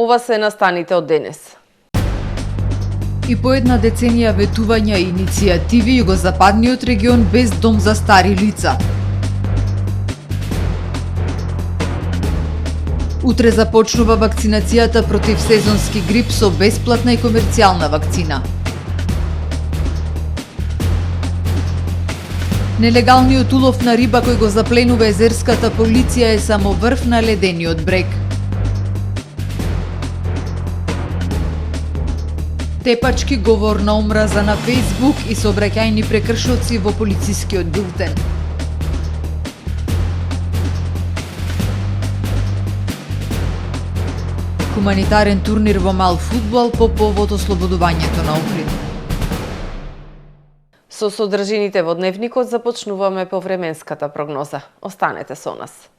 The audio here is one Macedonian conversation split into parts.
Ова се настаните од денес. И по една деценија ветувања и иницијативи, југозападниот регион без дом за стари лица. Утре започнува вакцинацијата против сезонски грип со бесплатна и комерцијална вакцина. Нелегалниот улов на риба кој го запленува езерската полиција е само врв на ледениот брег. Тепачки говор на омраза на Фејсбук и сообраќајни прекршоци во полицискиот билтен. Хуманитарен турнир во мал фудбал по повод ослободувањето на Охрид. Со содржините во дневникот започнуваме по временската прогноза. Останете со нас.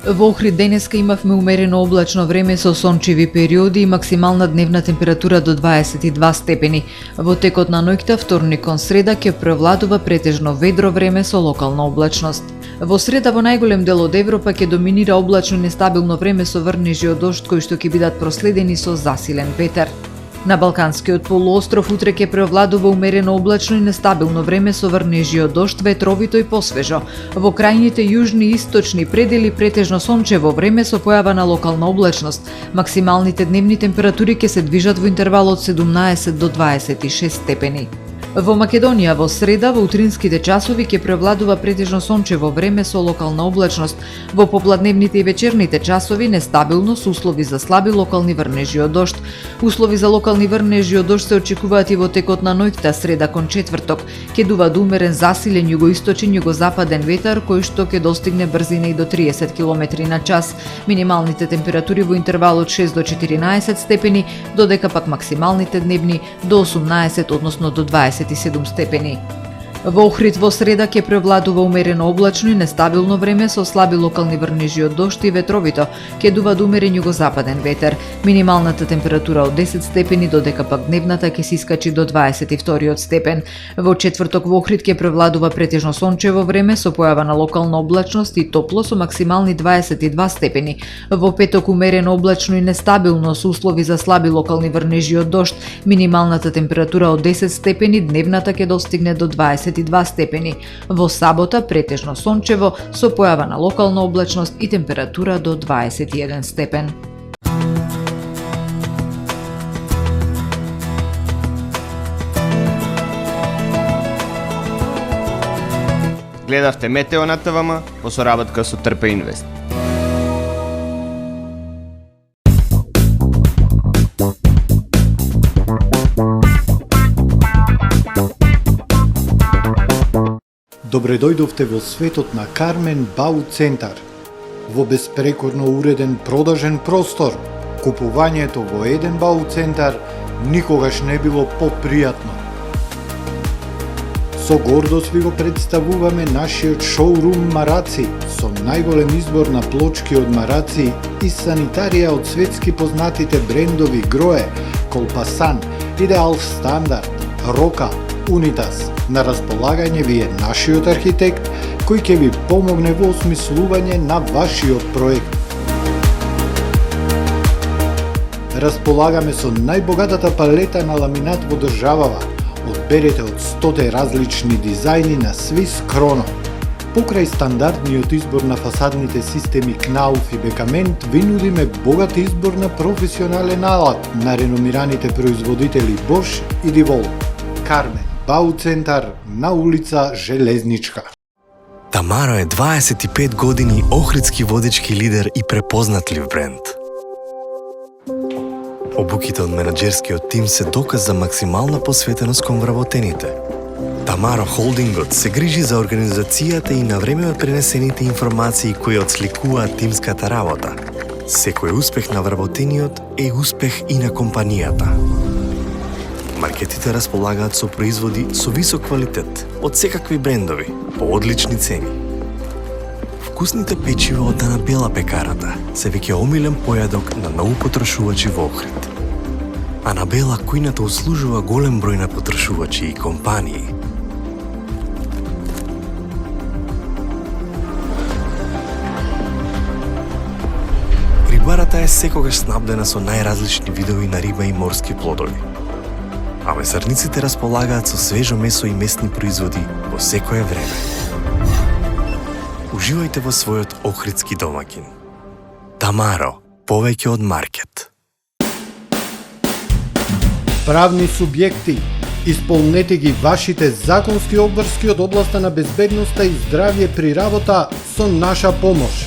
Во Охрид денеска имавме умерено облачно време со сончеви периоди и максимална дневна температура до 22 степени. Во текот на ноќта вторник кон среда ќе превладува претежно ведро време со локална облачност. Во среда во најголем дел од Европа ќе доминира облачно нестабилно време со врнежи од дожд кои што ќе бидат проследени со засилен ветер. На Балканскиот полуостров утре ќе превладува умерено облачно и нестабилно време со врнежи од дожд, ветровито и посвежо. Во крајните јужни и источни предели претежно сончево време со појава на локална облачност. Максималните дневни температури ќе се движат во интервал од 17 до 26 степени. Во Македонија во среда во утринските часови ќе превладува претежно сончево време со локална облачност. Во попладневните и вечерните часови нестабилно со услови за слаби локални врнежи од дожд. Услови за локални врнежи од дожд се очекуваат и во текот на ноќта среда кон четврток. Ќе дува до умерен засилен југоисточен југозападен ветар кој што ќе достигне брзина и до 30 км на час. Минималните температури во интервал од 6 до 14 степени, додека пак максималните дневни до 18, односно до 27 степени. Во Охрид во среда ќе превладува умерено облачно и нестабилно време со слаби локални врнежи од дожд и ветровито. Ќе дува до умерен југозападен ветер. Минималната температура од 10 степени, додека пак дневната ќе се искачи до 22 степен. Во четврток во Охрид ќе превладува претежно сончево време со појава на локална облачност и топло со максимални 22 степени. Во петок умерено облачно и нестабилно со услови за слаби локални врнежи од дожд. Минималната температура од 10 степени, дневната ќе достигне до 22 степени. Во сабота претежно сончево со појава на локална облачност и температура до 21 степен. Гледавте Метео на ТВМ во соработка со Трпе Инвест. Добре дојдовте во светот на Кармен Бау Центар. Во беспрекорно уреден продажен простор, купувањето во еден Бау Центар никогаш не било попријатно. Со гордост ви го представуваме нашиот шоурум Мараци, со најголем избор на плочки од мараци и санитарија од светски познатите брендови Грое, Колпасан, Идеал Стандард, Рока, Унитас. На располагање ви е нашиот архитект кој ќе ви помогне во осмислување на вашиот проект. Располагаме со најбогатата палета на ламинат во државава. Одберете од 100 различни дизајни на Swiss Chrono. Покрај стандардниот избор на фасадните системи Knauf и Бекамент, ви нудиме богат избор на професионален алат на реномираните производители Bosch и DeWalt. Кармен Бау Центар на улица Железничка. Тамаро е 25 години охридски водечки лидер и препознатлив бренд. Обуките од менаџерскиот тим се доказ за максимална посветеност кон вработените. Тамаро Холдингот се грижи за организацијата и на време пренесените информации кои отсликуваат тимската работа. Секој успех на вработениот е успех и на компанијата. Маркетите располагаат со производи со висок квалитет од секакви брендови по одлични цени. вкусните печива од Анабела пекарата се веќе омилен појадок на многу потрошувачи во Охрид. Анабела кујната услужува голем број на потрошувачи и компании. Рибарата е секогаш снабдена со најразлични видови на риба и морски плодови. А месарниците располагаат со свежо месо и местни производи во секое време. Уживајте во својот охридски домаќин. Тамаро, повеќе од маркет. Правни субјекти, исполнете ги вашите законски обврски од областа на безбедноста и здравје при работа со наша помош.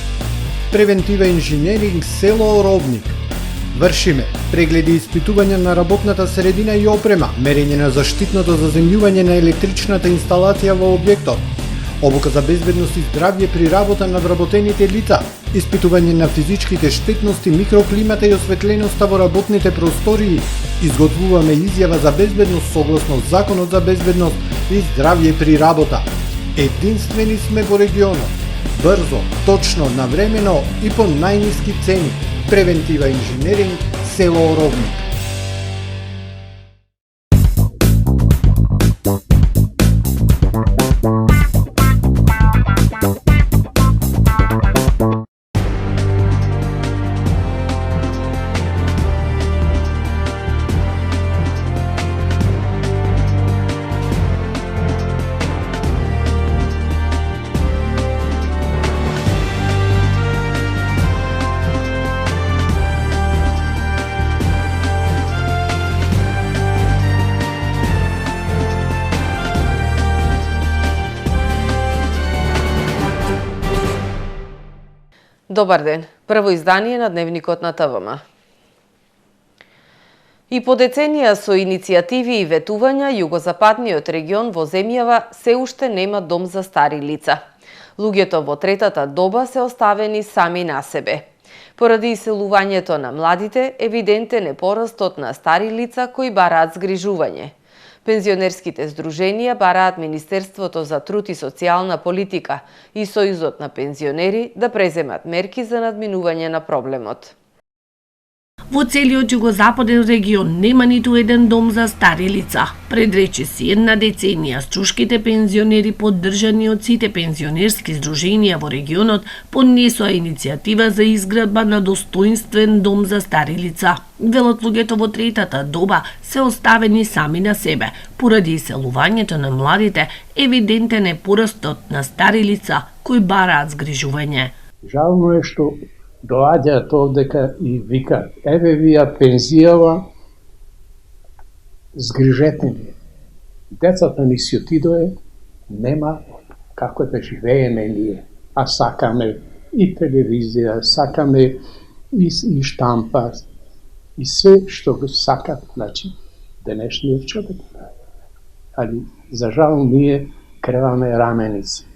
Превентива инженеринг село Оробник. Вршиме прегледи и испитувања на работната средина и опрема, мерење на заштитното заземјување на електричната инсталација во објектот, обука за безбедност и здравје при работа на вработените лица, испитување на физичките штетности, микроклимата и осветленоста во работните простории. Изготвуваме изјава за безбедност согласно Законот за безбедност и здравје при работа. Единствени сме во регионот. Брзо, точно, навремено и по најниски цени. Превентива инженеринг село Оробник. Добар ден. Прво издание на Дневникот на ТВМ. И по деценија со иницијативи и ветувања, југозападниот регион во земјава се уште нема дом за стари лица. Луѓето во третата доба се оставени сами на себе. Поради иселувањето на младите, евидентен е порастот на стари лица кои бараат згрижување. Пензионерските здруженија бараат Министерството за труд и социјална политика и Сојузот на пензионери да преземат мерки за надминување на проблемот. Во целиот југозападен регион нема ниту еден дом за стари лица. Пред речиси една деценија, струшките пензионери поддржани од сите пензионерски здруженија во регионот поднесоа иницијатива за изградба на достоинствен дом за стари лица. Велот луѓето во третата доба се оставени сами на себе. Поради иселувањето на младите, евидентен е порастот на стари лица кои бараат згрижување. Жално е што доаѓаат овдека и викаат, еве вија пензијава, згрижете ни. Децата ни си отидоe, нема како да живееме ние, а сакаме и телевизија, сакаме и штампа, и све што го сакат, значи, денешниот човек. Али, за жал, ние креваме раменици.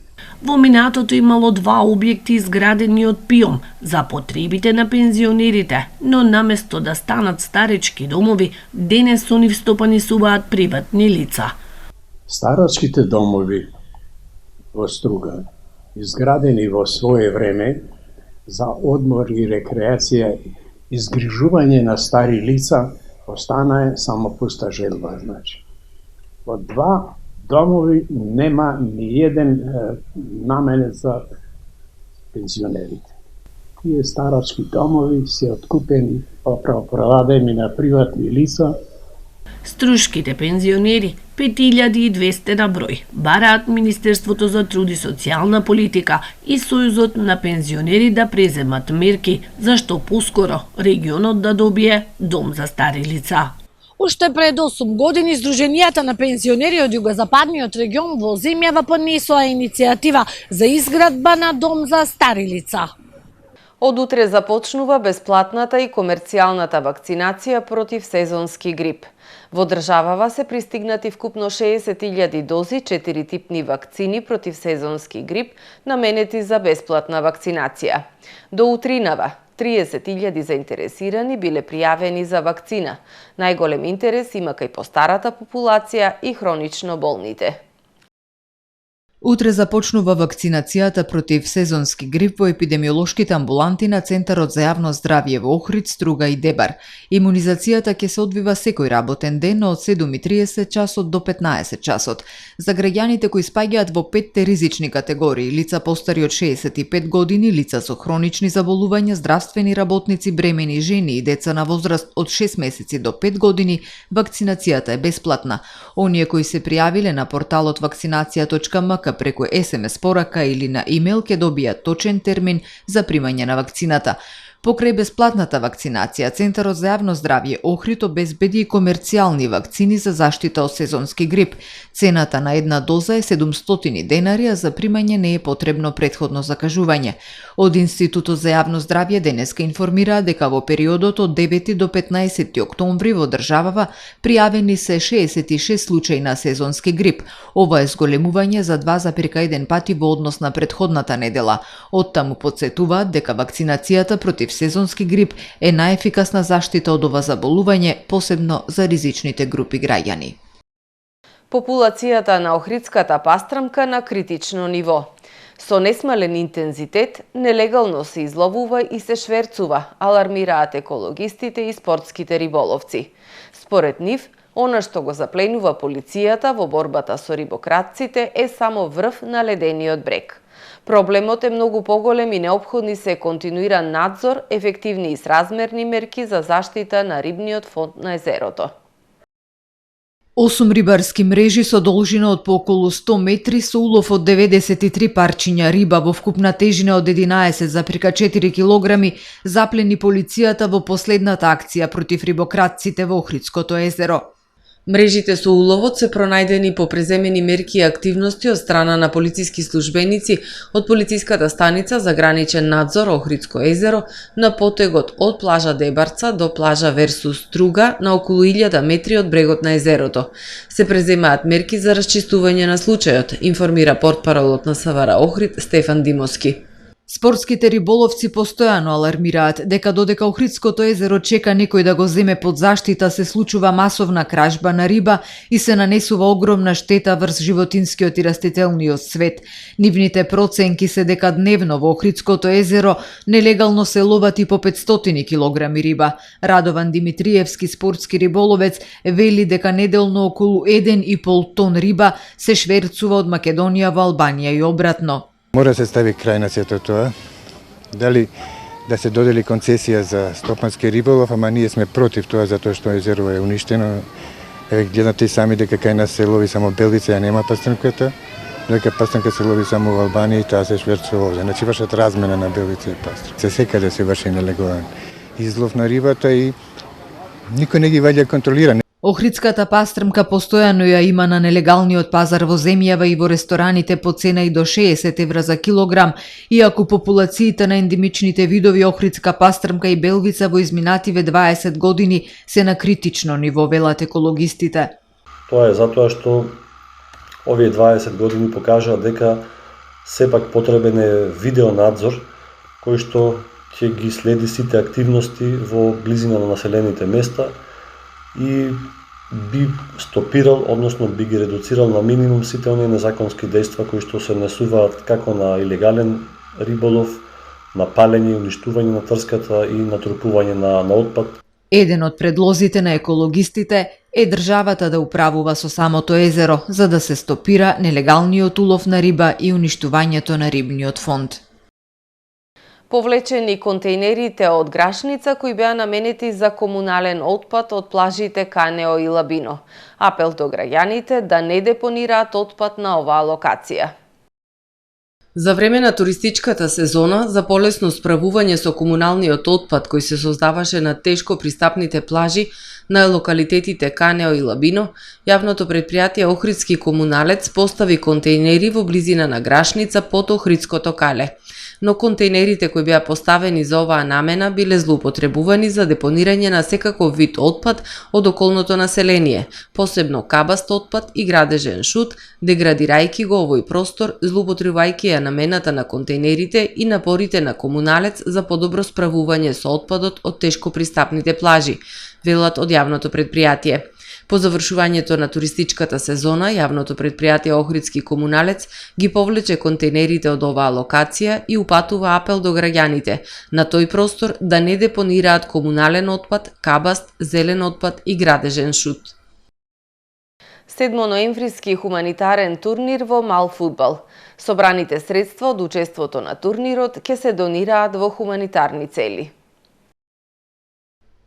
Во минатото имало 2 објекти изградени од ПИОМ за потребите на пензионерите, но наместо да станат старечки домови, денес со нив стопанисуваат приватни лица. Старачките домови во Струга, изградени во свое време за одмор и рекреација, изгрижување на стари лица, остана само пуста желба, значи. Во 2 домови нема ни еден наменет за пензионерите. Тие старачки домови се откупени, продадени на приватни лица. Струшките пензионери, 5200 на број, бараат Министерството за труд и социјална политика и Сојузот на пензионери да преземат мерки зашто поскоро регионот да добие дом за стари лица. Уште пред 8 години, Сдруженијата на пензионери од југозападниот регион во земјава поднесоа иницијатива за изградба на дом за стари лица. Од утре започнува бесплатната и комерцијалната вакцинација против сезонски грип. Во државава се пристигнати вкупно 60.000 дози 4 типни вакцини против сезонски грип, наменети за бесплатна вакцинација. До утринава 30.000 заинтересирани биле пријавени за вакцина. Најголем интерес има кај постарата популација и хронично болните. Утре започнува вакцинацијата против сезонски грип во епидемиолошките амбуланти на Центарот за јавно здравје во Охрид, Струга и Дебар. Имунизацијата ќе се одвива секој работен ден од 7:30 часот до 15 часот. За граѓаните кои спаѓаат во 5 ризични категории, лица постари од 65 години, лица со хронични заболувања, здравствени работници, бремени жени и деца на возраст од 6 месеци до 5 години, вакцинацијата е бесплатна. Оние кои се пријавиле на порталот vakcinacija.mk преку SMS порака или на имейл ќе добијат точен термин за примање на вакцината. Покрај бесплатната вакцинација, Центарот за јавно здравје Охрид обезбеди и комерцијални вакцини за заштита од сезонски грип. Цената на една доза е 700 денари, а за примање не е потребно претходно закажување. Од Институтот за јавно здравје денеска информираа дека во периодот од 9 до 15 октомври во државава пријавени се 66 случаи на сезонски грип. Ова е зголемување за 2,1 пати во однос на претходната недела. Оттаму потсетуваат дека вакцинацијата против сезонски грип е најефикасна заштита од ова заболување, посебно за ризичните групи граѓани. Популацијата на охридската пастрамка на критично ниво. Со несмален интензитет, нелегално се изловува и се шверцува, алармираат екологистите и спортските риболовци. Според нив, она што го запленува полицијата во борбата со рибократците е само врв на ледениот брег. Проблемот е многу поголем и неопходни се континуиран надзор, ефективни и сразмерни мерки за заштита на рибниот фонд на езерото. 8 рибарски мрежи со должина од по околу 100 метри со улов од 93 парчиња риба во вкупна тежина од 11,4 килограми заплени полицијата во последната акција против рибократците во Охридското езеро. Мрежите со уловот се пронајдени по преземени мерки и активности од страна на полициски службеници од полициската станица за граничен надзор Охридско езеро на потегот од плажа Дебарца до плажа Версус Струга на околу 1000 метри од брегот на езерото. Се преземаат мерки за расчистување на случајот, информира портпаролот на СВР Охрид Стефан Димовски. Спортските риболовци постојано алармираат дека додека Охридското езеро чека некој да го земе под заштита, се случува масовна кражба на риба и се нанесува огромна штета врз животинскиот и растителниот свет. Нивните проценки се дека дневно во Охридското езеро нелегално се ловат и по 500 килограми риба. Радован Димитриевски, спортски риболовец, вели дека неделно околу 1,5 тон риба се шверцува од Македонија во Албанија и обратно. Мора се стави крај на сето тоа. Дали да се додели концесија за стопански риболов, ама ние сме против тоа затоа што езеро е уништено. Гледате и сами дека кај нас се лови само белвица, а нема пастрамката. Дека пастрамка се лови само во Албанија и таа се шверцува овде. Значи вршат размена на белвица и пастрамка. Се секаде се врши нелегален излов на рибата и никој не ги ваѓа контролира. Охридската пастрмка постојано ја има на нелегалниот пазар во земјава и во рестораните по цена и до 60 евра за килограм, иако популациите на ендемичните видови охридска пастрмка и белвица во изминативе 20 години се на критично ниво, велат екологистите. Тоа е затоа што овие 20 години покажаа дека сепак потребен е видеонадзор кој што ќе ги следи сите активности во близина на населените места и би стопирал, односно би ги редуцирал на минимум сите оние незаконски дејства кои што се однесуваат како на илегален риболов, на палење и уништување на трската и натрупување на отпад. Еден од предлозите на екологистите е државата да управува со самото езеро, за да се стопира нелегалниот улов на риба и уништувањето на рибниот фонд. Повлечени контејнерите од Грашница кои беа наменети за комунален отпад од плажите Канео и Лабино. Апел до граѓаните да не депонираат отпад на оваа локација. За време на туристичката сезона, за полесно справување со комуналниот отпад кој се создаваше на тешко пристапните плажи на локалитетите Канео и Лабино, јавното предпријатие Охридски комуналец постави контејнери во близина на Грашница под Охридското кале. Но контејнерите кои беа поставени за оваа намена биле злоупотребувани за депонирање на секаков вид отпад од околното население, посебно кабаст отпад и градежен шут, деградирајќи го овој простор, злоупотребувајќи ја намената на контејнерите и напорите на комуналец за подобро справување со отпадот од тешко пристапните плажи, велат од јавното предпријатие. По завршувањето на туристичката сезона, јавното предпријатие Охридски комуналец ги повлече контейнерите од оваа локација и упатува апел до граѓаните на тој простор да не депонираат комунален отпад, кабаст, зелен отпад и градежен шут. 7 ноемвриски хуманитарен турнир во мал фудбал. Собраните средства од учеството на турнирот ќе се донираат во хуманитарни цели.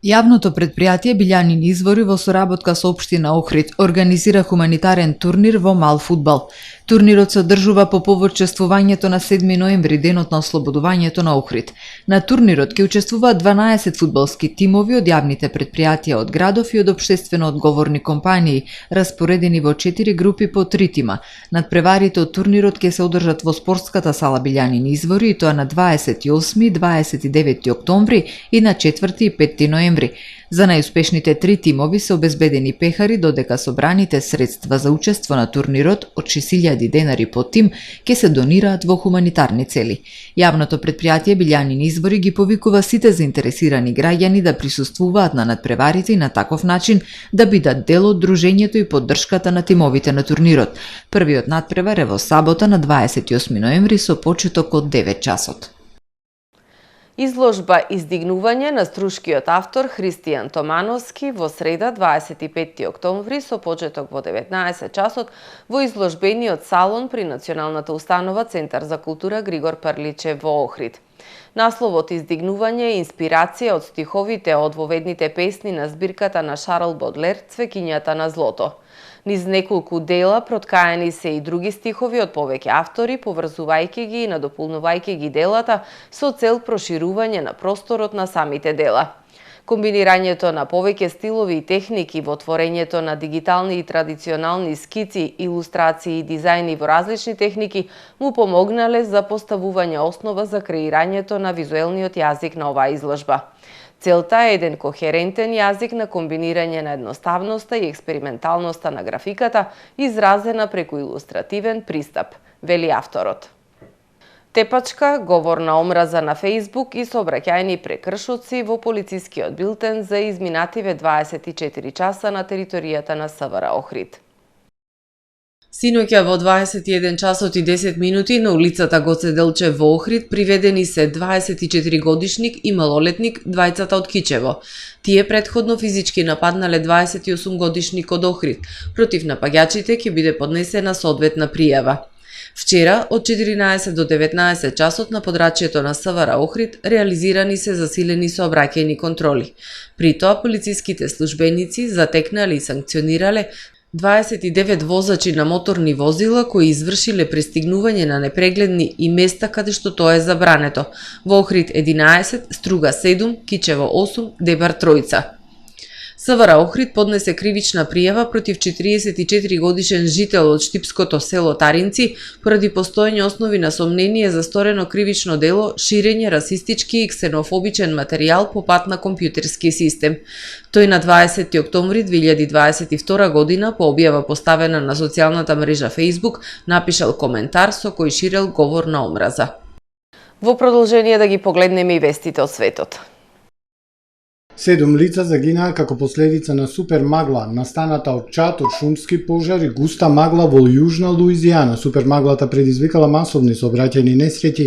Јавното предпријатие Билјанин извори во соработка со општина Охрид организира хуманитарен турнир во мал фудбал. Турнирот се одржува по повод чествувањето на 7 ноември, денот на ослободувањето на Охрид. На турнирот ќе учествуваат 12 фудбалски тимови од јавните предпријатија од градов и од општествено одговорни компании, распоредени во 4 групи по 3 тима. Надпреварите од турнирот ќе се одржат во спортската сала Билјанин извори, и тоа на 28, 29 октомври и на 4 и 5 ноември. За најуспешните 3 тимови се обезбедени пехари, додека собраните средства за учество на турнирот од 6.000 денари по тим ќе се донираат во хуманитарни цели. Јавното предпријатие Билјанин извори ги повикува сите заинтересирани граѓани да присуствуваат на надпреварите и на таков начин да бидат дел од дружењето и поддршката на тимовите на турнирот. Првиот надпревар е во сабота на 28 ноември со почеток од 9 часот. Изложба «Издигнување» на струшкиот автор Христијан Томановски во среда 25 октомври со почеток во 19 часот во изложбениот салон при Националната установа Центар за култура Григор Прличев во Охрид. Насловот «Издигнување» е инспирација од стиховите од воведните песни на збирката на Шарл Бодлер «Цвеќињата на злото». Низ неколку дела проткаени се и други стихови од повеќе автори, поврзувајќи ги и надополнувајќи ги делата со цел проширување на просторот на самите дела. Комбинирањето на повеќе стилови и техники во творењето на дигитални и традиционални скици, илустрации и дизајни во различни техники му помогнале за поставување основа за креирањето на визуелниот јазик на оваа изложба. Целта е еден кохерентен јазик на комбинирање на едноставноста и експерименталноста на графиката, изразена преку илустративен пристап, вели авторот. Тепачка, говор на омраза на Facebook и сообраќајни прекршоци во полицискиот билтен за изминативе 24 часа на територијата на СВР Охрид. Синоќа во 21 часот и 10 минути на улицата Гоце Делчев во Охрид приведени се 24 годишник и малолетник, двајцата од Кичево. Тие предходно физички нападнале 28 годишник од Охрид. Против напаѓачите ќе биде поднесена соодветна пријава. Вчера, од 14 до 19 часот на подрачјето на СВР Охрид, реализирани се засилени сообраќајни контроли. При тоа, полициските службеници затекнале и санкционирале 29 возачи на моторни возила кои извршиле пристигнување на непрегледни и места каде што тоа е забрането. Во Охрид 11, Струга 7, Кичево 8, Дебар 3. СВР Охрид поднесе кривична пријава против 44 годишен жител од штипското село Таринци поради постоење основи на сомнение за сторено кривично дело ширење расистички и ксенофобичен материјал по пат на компјутерски систем. Тој на 20 октомври 2022 година по објава поставена на социјалната мрежа Facebook напишал коментар со кој ширел говор на омраза. Во продолжение да ги погледнеме и вестите од светот. 7 лица загинаа како последица на супер магла, настаната од чад од шумски пожар и густа магла во јужна Луизијана. Супер маглата предизвикала масовни сообраќајни несреќи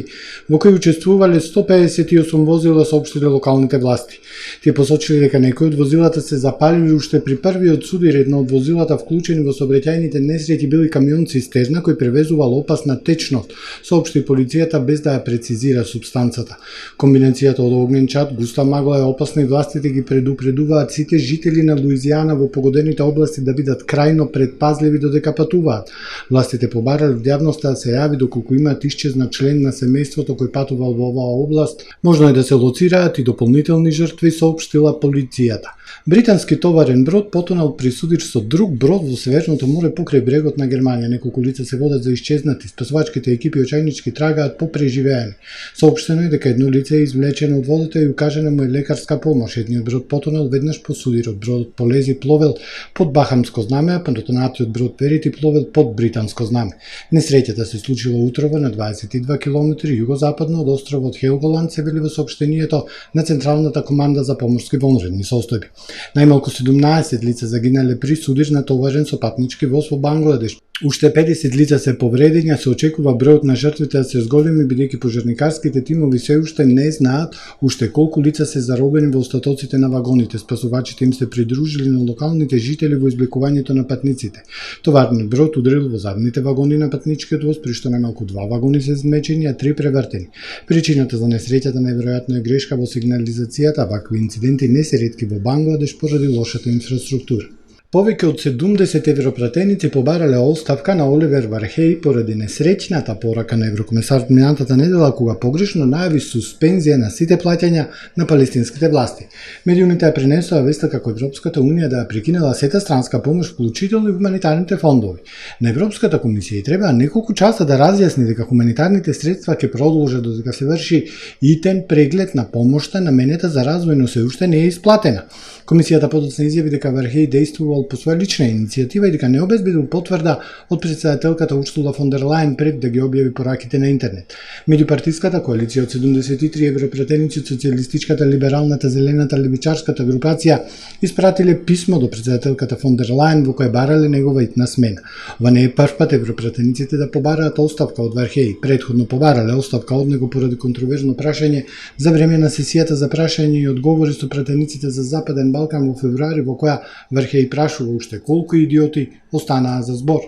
во кои учествувале 158 возила, соопштиле локалните власти. Тие посочиле дека некои од возилата се запалили уште при првиот судир. Едно од возилата вклучени во сообраќајните несреќи били камион цистерна кој превезувал опасна течност, соопшти полицијата без да ја прецизира супстанцата. Комбинацијата од огнен чад, густа магла е опасна и властите ги предупредуваат сите жители на Луизијана во погодените области да бидат крајно предпазливи додека патуваат. Властите побарале од јавноста да се јави доколку имаат исчезнат член на семејството кој патувал во оваа област. Можно е да се лоцираат и дополнителни жртви, соопштила полицијата. Британски товарен брод потонал при судир со друг брод во Северното море покрај брегот на Германија. Неколку лица се водат за исчезнати. Спасувачките екипи очајнички трагаат по преживеани. Соопштено е дека едно лице е извлечено од водата и укажана му е лекарска помош. Едниот брод потонал веднаш по судирот. Бродот Полези пловел под бахамско знаме, а потонатиот брод Верити пловел под британско знаме. Несреќата се случила утрова на 22 км југозападно од островот Хелголанд, се вели во соопштението на Централната команда за поморски вонредни состојби. Најмалку 17 лица загинале при судир натоварен со патнички воз во Бангладеш. Уште 50 лица се повредени, а се очекува бројот на жртвите да се зголеми, бидејќи пожарникарските тимови се уште не знаат уште колку лица се заробени во остатоците на вагоните. Спасувачите им се придружили на локалните жители во извлекувањето на патниците. Товарниот брод удрил во задните вагони на патничкиот воз, при што најмалку 2 вагони се змечени, а 3 превртени. Причината за несреќата најверојатно е грешка во сигнализацијата, а вакви инциденти не се ретки во Бангладеш поради лошата инфраструктура. Повеќе од 70 европратеници побарале оставка на Оливер Вархеј поради несреќната порака на еврокомесарот минатата недела кога погрешно најави суспензија на сите плаќања на палестинските власти. Медиумите ја пренесоа веста како Европската унија да ја прекинела сета странска помош, вклучително и хуманитарните фондови. На Европската комисија и треба неколку часа да разјасни дека хуманитарните средства ќе продолжат додека се врши итен преглед на помошта наменета за развој, но се уште не е исплатена. Комисијата подоцна изјави дека Вархеј действувал по своја лична иницијатива и дека не обезбедил потврда од претседателката Урсула фон дер Лајен пред да ги објави пораките на интернет. Меѓупартиската коалиција од 73 европратеници од социјалистичката, либералната, зелената, левичарската групација испратиле писмо до претседателката фон дер Лајен во кое барале негова итна смена. Ова не е прв пат европратениците да побараат оставка од Вархеј. Претходно побарале оставка од него поради контроверзно прашање за време на сесијата за прашање и одговори со пратениците за Западен Балкан во февруари, во која Вархеј прашува уште колку идиоти останаа за збор.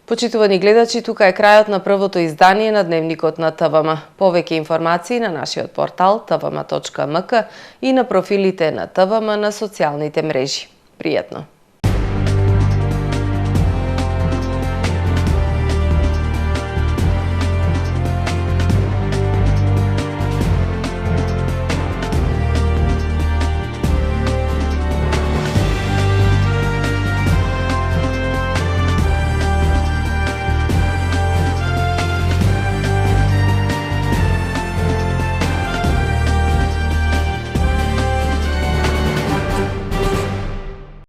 Почитувани гледачи, тука е крајот на првото издание на Дневникот на ТВМ. Повеќе информации на нашиот портал tvm.mk и на профилите на ТВМ на социјалните мрежи. Пријатно!